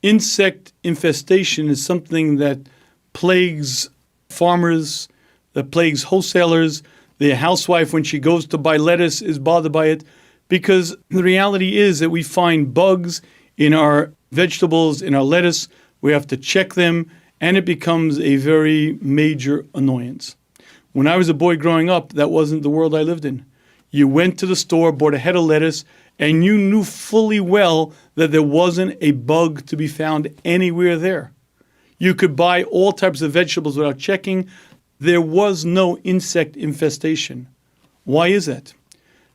insect infestation is something that plagues farmers, that plagues wholesalers. The housewife, when she goes to buy lettuce, is bothered by it, because the reality is that we find bugs in our vegetables, in our lettuce. We have to check them, and it becomes a very major annoyance. When I was a boy growing up, that wasn't the world I lived in. You went to the store, bought a head of lettuce, and you knew fully well that there wasn't a bug to be found anywhere there. You could buy all types of vegetables without checking. There was no insect infestation. Why is that?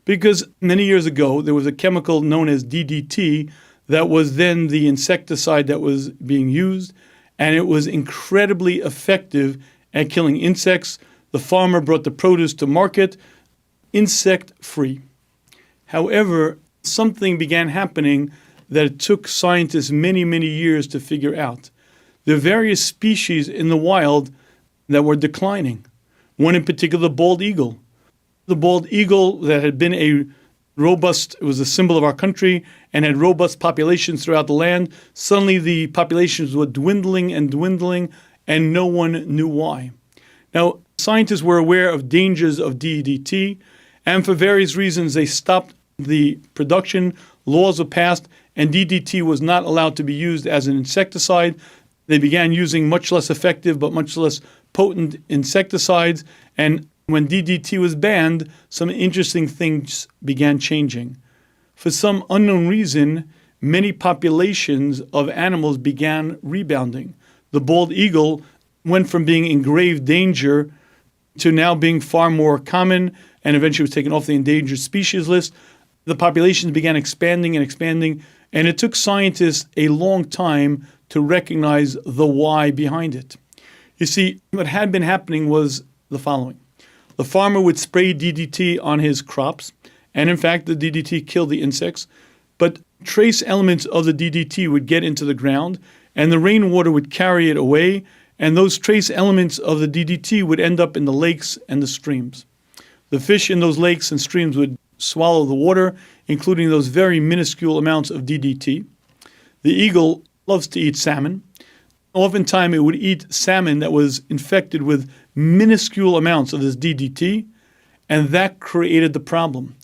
Because many years ago, there was a chemical known as DDT that was then the insecticide that was being used, and it was incredibly effective at killing insects. The farmer brought the produce to market, insect-free. However, something began happening that it took scientists many, many years to figure out. There are various species in the wild that were declining. One in particular, the bald eagle. The bald eagle that had been it was a symbol of our country and had robust populations throughout the land. Suddenly the populations were dwindling and dwindling, and no one knew why. Now, scientists were aware of dangers of DDT, and for various reasons they stopped the production. Laws were passed, and DDT was not allowed to be used as an insecticide. They began using much less effective but much less potent insecticides, and when DDT was banned, some interesting things began changing. For some unknown reason, many populations of animals began rebounding. The bald eagle went from being in grave danger to now being far more common, and eventually was taken off the endangered species list. The populations began expanding and expanding, and it took scientists a long time to recognize the why behind it. You see, what had been happening was the following. The farmer would spray DDT on his crops, and in fact, the DDT killed the insects, but trace elements of the DDT would get into the ground, and the rainwater would carry it away, and those trace elements of the DDT would end up in the lakes and the streams. The fish in those lakes and streams would swallow the water, including those very minuscule amounts of DDT. The eagle loves to eat salmon. Oftentimes, it would eat salmon that was infected with minuscule amounts of this DDT, and that created the problem.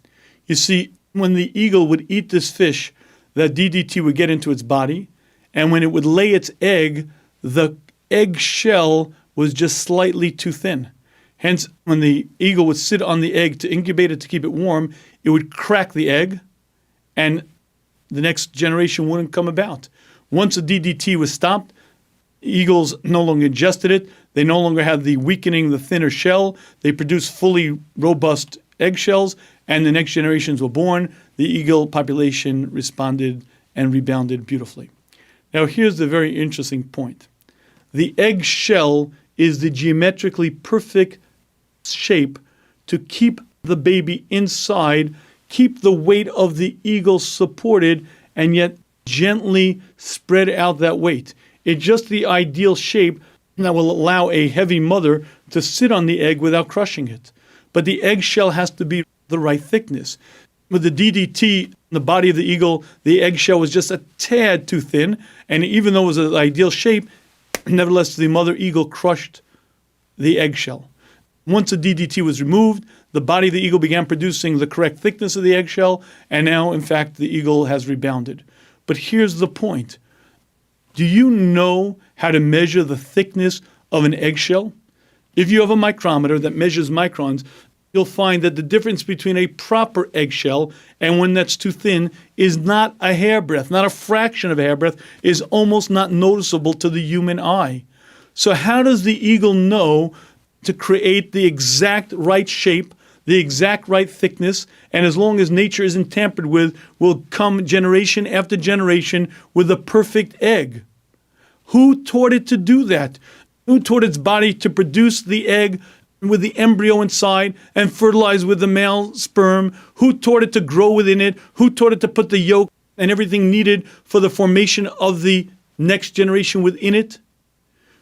You see, when the eagle would eat this fish, that DDT would get into its body, and when it would lay its egg, the egg shell was just slightly too thin. Hence, when the eagle would sit on the egg to incubate it, to keep it warm, it would crack the egg, and the next generation wouldn't come about. Once the DDT was stopped, eagles no longer ingested it. They no longer had the weakening, the thinner shell. They produced fully robust eggshells, and the next generations were born. The eagle population responded and rebounded beautifully. Now, here's the very interesting point. The eggshell is the geometrically perfect shape to keep the baby inside, keep the weight of the eagle supported, and yet gently spread out that weight. It's just the ideal shape that will allow a heavy mother to sit on the egg without crushing it. But the eggshell has to be the right thickness. With the DDT in the body of the eagle, the eggshell was just a tad too thin, and even though it was an ideal shape, nevertheless, the mother eagle crushed the eggshell. Once the DDT was removed, the body of the eagle began producing the correct thickness of the eggshell, and now, in fact, the eagle has rebounded. But here's the point. Do you know how to measure the thickness of an eggshell? If you have a micrometer that measures microns, you'll find that the difference between a proper eggshell and one that's too thin is not a hairbreadth, not a fraction of a hairbreadth, is almost not noticeable to the human eye. So how does the eagle know to create the exact right shape, the exact right thickness, and as long as nature isn't tampered with, will come generation after generation with a perfect egg? Who taught it to do that? Who taught its body to produce the egg with the embryo inside and fertilize with the male sperm? Who taught it to grow within it? Who taught it to put the yolk and everything needed for the formation of the next generation within it?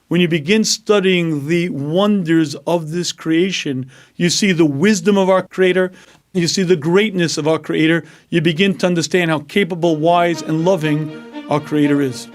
When you begin studying the wonders of this creation, you see the wisdom of our Creator, you see the greatness of our Creator, you begin to understand how capable, wise, and loving our Creator is.